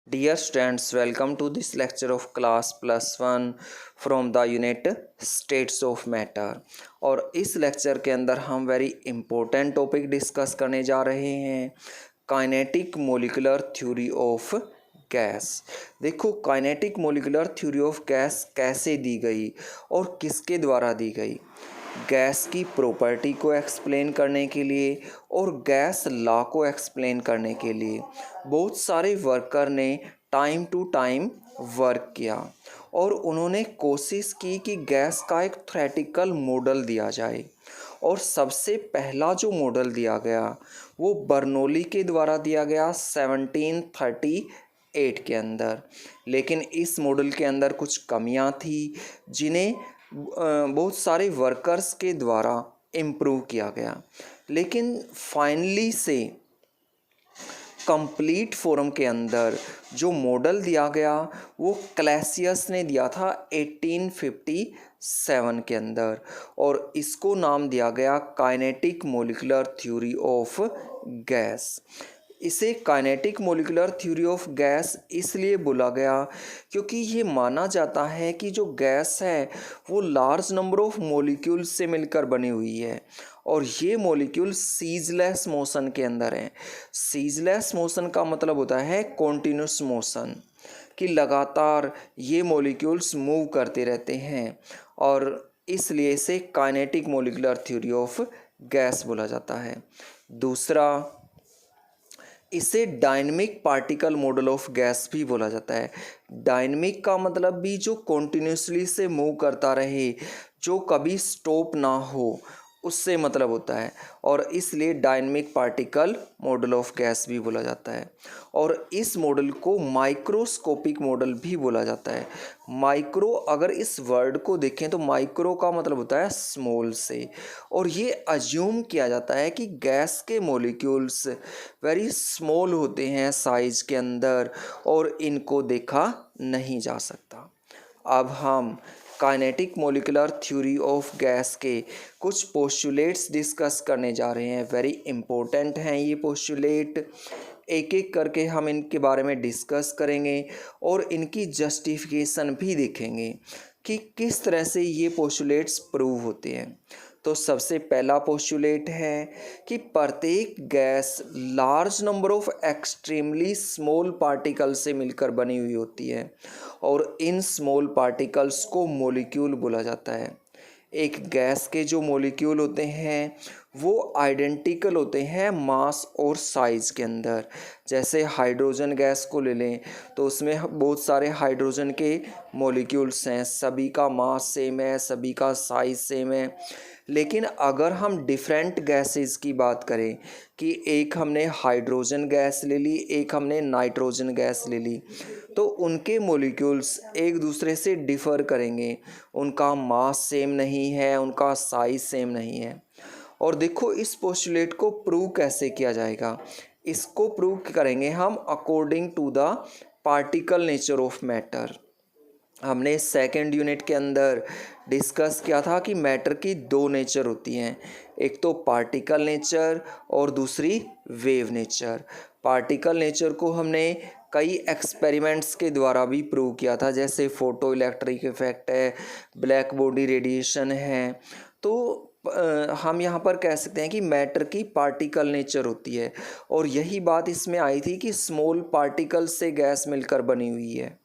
Dear students, welcome to this lecture of class +1 from the unit states of matter। और इस lecture के अंदर हम वेरी इंपॉर्टेंट टॉपिक डिस्कस करने जा रहे हैं, kinetic molecular theory of gas. देखो kinetic molecular theory of gas कैसे दी गई और किसके द्वारा दी गई। गैस की प्रॉपर्टी को एक्सप्लेन करने के लिए और गैस लॉ को एक्सप्लेन करने के लिए बहुत सारे वर्कर ने टाइम टू टाइम वर्क किया और उन्होंने कोशिश की कि गैस का एक थ्योरेटिकल मॉडल दिया जाए। और सबसे पहला जो मॉडल दिया गया वो बर्नौली के द्वारा दिया गया 1738 के अंदर। लेकिन इस मॉडल के अंदर कुछ कमियां थी जिन्हें बहुत सारे वर्कर्स के द्वारा इम्प्रूव किया गया। लेकिन फाइनली से कंप्लीट फॉर्म के अंदर जो मॉडल दिया गया वो क्लैसियस ने दिया था 1857 के अंदर, और इसको नाम दिया गया kinetic molecular theory of gas. इसे kinetic molecular theory of gas इसलिए बोला गया क्योंकि ये माना जाता है कि जो गैस है वो लार्ज नंबर ऑफ मॉलिक्यूल्स से मिलकर बनी हुई है और ये मॉलिक्यूल सीजलेस मोशन के अंदर हैं। सीजलेस मोशन का मतलब होता है कॉन्टिन्यूस मोशन, कि लगातार ये मॉलिक्यूल्स मूव करते रहते हैं, और इसलिए इसे kinetic molecular theory of gas बोला जाता है। दूसरा, इसे dynamic particle model of gas भी बोला जाता है। डायनेमिक का मतलब भी जो कॉन्टिन्यूसली से मूव करता रहे, जो कभी स्टॉप ना हो, उससे मतलब होता है, और इसलिए dynamic particle model of gas भी बोला जाता है। और इस मॉडल को माइक्रोस्कोपिक मॉडल भी बोला जाता है। माइक्रो, अगर इस वर्ड को देखें तो माइक्रो का मतलब होता है स्मॉल से, और ये अज्यूम किया जाता है कि गैस के मॉलिक्यूल्स वेरी स्मॉल होते हैं साइज के अंदर और इनको देखा नहीं जा सकता। अब हम kinetic molecular theory of gas के कुछ पोस्टुलेट्स डिस्कस करने जा रहे हैं। वेरी इंपॉर्टेंट हैं ये पोस्टुलेट, एक एक करके हम इनके बारे में डिस्कस करेंगे और इनकी जस्टिफिकेशन भी देखेंगे कि किस तरह से ये पोस्टुलेट्स प्रूव होते हैं। तो सबसे पहला पोस्टुलेट है कि प्रत्येक gas large number of extremely small particle से मिलकर बनी हुई होती है और इन स्मॉल पार्टिकल्स को मॉलिक्यूल बोला जाता है। एक गैस के जो मॉलिक्यूल होते हैं वो आइडेंटिकल होते हैं मास और साइज़ के अंदर। जैसे हाइड्रोजन गैस को ले लें तो उसमें बहुत सारे हाइड्रोजन के मॉलिक्यूल्स हैं, सभी का मास सेम है, सभी का साइज़ सेम है। लेकिन अगर हम डिफरेंट गैसेस की बात करें कि एक हमने हाइड्रोजन गैस ले ली, एक हमने नाइट्रोजन गैस ले ली, तो उनके मॉलिक्यूल्स एक दूसरे से डिफ़र करेंगे, उनका मास सेम नहीं है, उनका साइज़ सेम नहीं है। और देखो इस पोस्टुलेट को प्रूव कैसे किया जाएगा। इसको प्रूव करेंगे हम according to the particle nature of matter. हमने सेकेंड यूनिट के अंदर डिस्कस किया था कि मैटर की दो नेचर होती हैं, एक तो पार्टिकल नेचर और दूसरी वेव नेचर। पार्टिकल नेचर को हमने कई एक्सपेरिमेंट्स के द्वारा भी प्रूव किया था, जैसे फोटो इलेक्ट्रिक इफेक्ट है, ब्लैक बॉडी रेडिएशन है। तो हम यहाँ पर कह सकते हैं कि मैटर की पार्टिकल नेचर होती है, और यही बात इसमें आई थी कि स्मॉल पार्टिकल से गैस मिलकर बनी हुई है।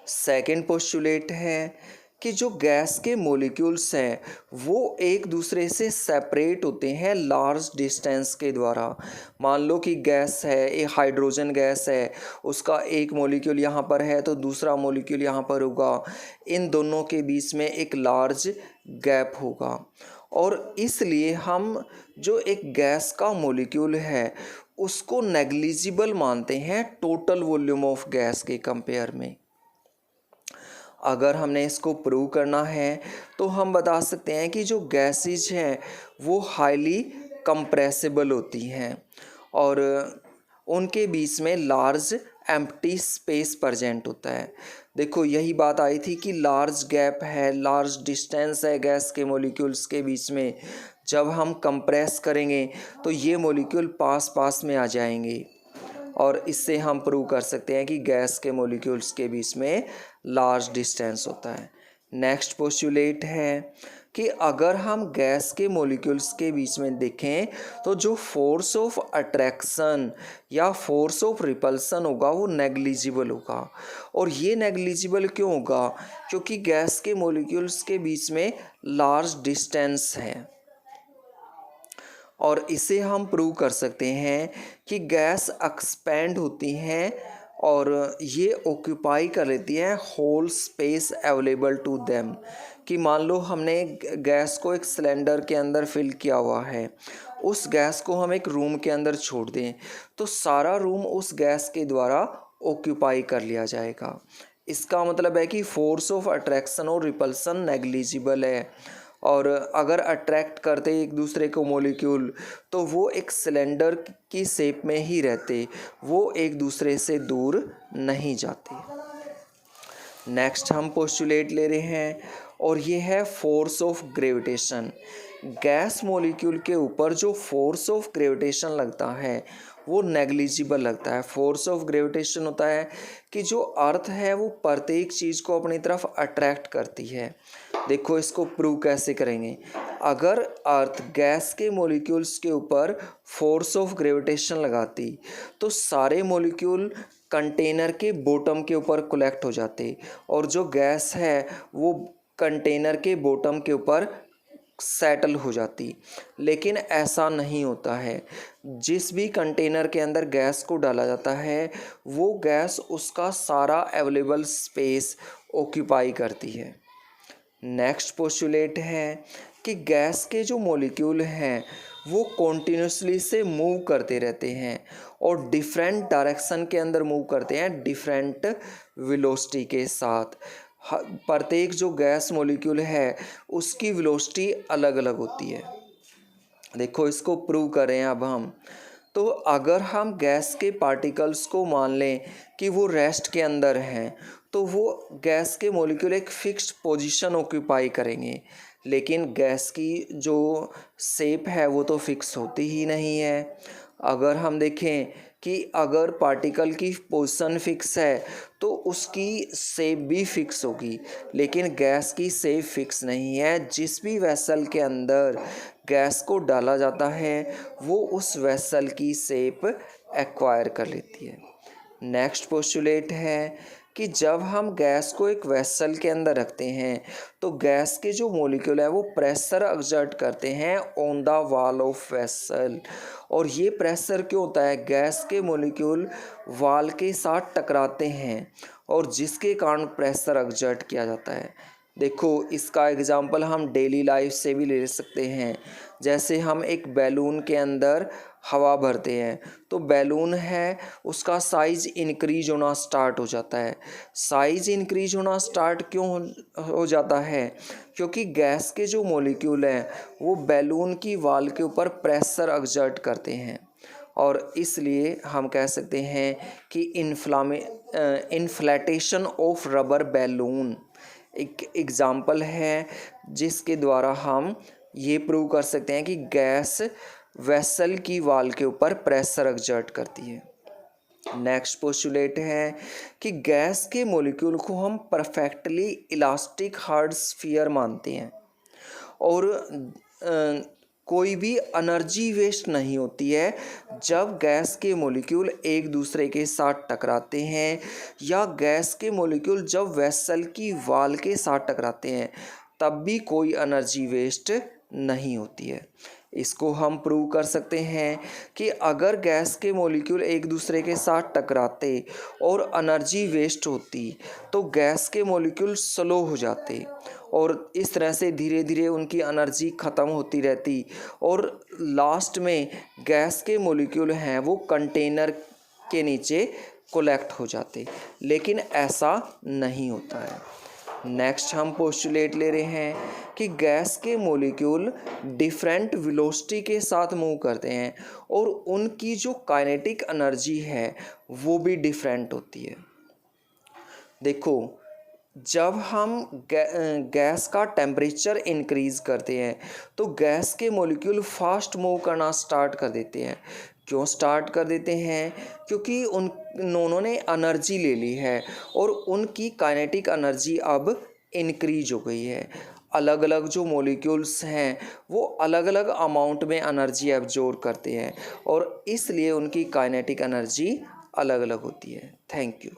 सेकेंड पोस्टुलेट है कि जो गैस के मॉलिक्यूल्स हैं वो एक दूसरे से सेपरेट होते हैं लार्ज डिस्टेंस के द्वारा। मान लो कि गैस है, एक हाइड्रोजन गैस है, उसका एक मॉलिक्यूल यहाँ पर है तो दूसरा मॉलिक्यूल यहाँ पर होगा, इन दोनों के बीच में एक लार्ज गैप होगा। और इसलिए हम जो एक गैस का मॉलिक्यूल है उसको नेग्लिजिबल मानते हैं टोटल वॉल्यूम ऑफ गैस के कंपेयर में। अगर हमने इसको प्रूव करना है तो हम बता सकते हैं कि जो गैसेज हैं वो हाईली कंप्रेसिबल होती हैं और उनके बीच में लार्ज एम्प्टी स्पेस प्रेजेंट होता है। देखो यही बात आई थी कि लार्ज गैप है, लार्ज डिस्टेंस है गैस के मॉलिक्यूल्स के बीच में। जब हम कंप्रेस करेंगे तो ये मॉलिक्यूल पास पास में आ जाएंगे, और इससे हम प्रूव कर सकते हैं कि गैस के मॉलिक्यूल्स के बीच में लार्ज डिस्टेंस होता है। नेक्स्ट पोस्टुलेट है कि अगर हम गैस के मॉलिक्यूल्स के बीच में देखें तो जो फोर्स ऑफ अट्रैक्शन या फोर्स ऑफ रिपल्सन होगा वो नेग्लिजिबल होगा। और ये नेग्लिजिबल क्यों होगा? क्योंकि गैस के मॉलिक्यूल्स के बीच में लार्ज डिस्टेंस है। और इसे हम प्रूव कर सकते हैं कि गैस एक्सपेंड होती हैं और ये ऑक्यूपाई कर लेती हैं whole space available to them. कि मान लो हमने गैस को एक सिलेंडर के अंदर फिल किया हुआ है, उस गैस को हम एक रूम के अंदर छोड़ दें तो सारा रूम उस गैस के द्वारा ऑक्यूपाई कर लिया जाएगा। इसका मतलब है कि फोर्स ऑफ अट्रैक्शन और रिपल्सन नेग्लिजिबल है। और अगर अट्रैक्ट करते एक दूसरे को मॉलिक्यूल तो वो एक सिलेंडर की शेप में ही रहते, वो एक दूसरे से दूर नहीं जाते। नेक्स्ट हम पोस्टुलेट ले रहे हैं और ये है force of gravitation. Gas molecule के ऊपर जो फोर्स ऑफ ग्रेविटेशन लगता है वो नेग्लिजिबल लगता है। फोर्स ऑफ ग्रेविटेशन होता है कि जो अर्थ है वो प्रत्येक चीज़ को अपनी तरफ अट्रैक्ट करती है। देखो इसको प्रूव कैसे करेंगे। अगर अर्थ गैस के मॉलिक्यूल्स के ऊपर फोर्स ऑफ ग्रेविटेशन लगाती तो सारे मॉलिक्यूल कंटेनर के बॉटम के ऊपर कलेक्ट हो जाते और जो गैस है वो कंटेनर के बॉटम के ऊपर सेटल हो जाती। लेकिन ऐसा नहीं होता है। जिस भी कंटेनर के अंदर गैस को डाला जाता है वो गैस उसका सारा अवेलेबल स्पेस ऑक्यूपाई करती है। नेक्स्ट पोस्टुलेट है कि गैस के जो मॉलिक्यूल हैं वो कॉन्टिन्यूसली से मूव करते रहते हैं और डिफरेंट डायरेक्शन के अंदर मूव करते हैं डिफरेंट वेलोसिटी के साथ। प्रत्येक जो गैस मॉलिक्यूल है उसकी वेलोसिटी अलग अलग होती है। देखो इसको प्रूव करें अब हम। तो अगर हम गैस के पार्टिकल्स को मान लें कि वो रेस्ट के अंदर हैं तो वो गैस के मॉलिक्यूल एक फिक्स्ड पोजीशन ऑक्यूपाई करेंगे। लेकिन गैस की जो शेप है वो तो फिक्स होती ही नहीं है। अगर हम देखें कि अगर पार्टिकल की पोजीशन फिक्स है तो उसकी शेप भी फिक्स होगी, लेकिन गैस की शेप फिक्स नहीं है। जिस भी वेसल के अंदर गैस को डाला जाता है वो उस वेसल की शेप एक्वायर कर लेती है। नेक्स्ट पोस्टुलेट है कि जब हम गैस को एक वेसल के अंदर रखते हैं तो गैस के जो मॉलिक्यूल है वो प्रेशर एक्सर्ट करते हैं on the wall of vessel. और ये प्रेशर क्यों होता है? गैस के मॉलिक्यूल वॉल के साथ टकराते हैं और जिसके कारण प्रेशर एक्सर्ट किया जाता है। देखो इसका एग्जांपल हम डेली लाइफ से भी ले सकते हैं। जैसे हम एक बैलून के अंदर हवा भरते हैं तो बैलून है उसका साइज़ इंक्रीज होना स्टार्ट हो जाता है। साइज़ इंक्रीज होना स्टार्ट क्यों हो जाता है? क्योंकि गैस के जो मॉलिक्यूल हैं वो बैलून की वॉल के ऊपर प्रेशर एक्सर्ट करते हैं और इसलिए हम कह सकते हैं कि इन्फ्लेटेशन ऑफ रबर बैलून एक एग्ज़ाम्पल है जिसके द्वारा हम ये प्रूव कर सकते हैं कि गैस वेसल की वॉल के ऊपर प्रेशर एक्सर्ट करती है। नेक्स्ट पोस्टुलेट है कि गैस के मॉलिक्यूल को हम परफेक्टली इलास्टिक हार्ड स्फीयर मानते हैं और कोई भी एनर्जी वेस्ट नहीं होती है जब गैस के मॉलिक्यूल एक दूसरे के साथ टकराते हैं या गैस के मॉलिक्यूल जब वेसल की वॉल के साथ टकराते हैं तब भी कोई एनर्जी वेस्ट नहीं होती है। इसको हम प्रूव कर सकते हैं कि अगर गैस के मॉलिक्यूल एक दूसरे के साथ टकराते और एनर्जी वेस्ट होती तो गैस के मॉलिक्यूल स्लो हो जाते और इस तरह से धीरे धीरे उनकी एनर्जी ख़त्म होती रहती और लास्ट में गैस के मॉलिक्यूल हैं वो कंटेनर के नीचे कोलेक्ट हो जाते। लेकिन ऐसा नहीं होता है। नेक्स्ट हम पोस्टुलेट ले रहे हैं कि गैस के मॉलिक्यूल डिफरेंट वेलोसिटी के साथ मूव करते हैं और उनकी जो काइनेटिक एनर्जी है वो भी डिफरेंट होती है। देखो जब हम गैस का टेम्परेचर इंक्रीज़ करते हैं तो गैस के मॉलिक्यूल फास्ट मूव करना स्टार्ट कर देते हैं क्यों स्टार्ट कर देते हैं? क्योंकि उन्होंने एनर्जी ले ली है और उनकी काइनेटिक एनर्जी अब इंक्रीज हो गई है। अलग अलग जो मॉलिक्यूल्स हैं वो अलग अलग अमाउंट में एनर्जी एब्जॉर्ब करते हैं और इसलिए उनकी काइनेटिक एनर्जी अलग अलग होती है। Thank you.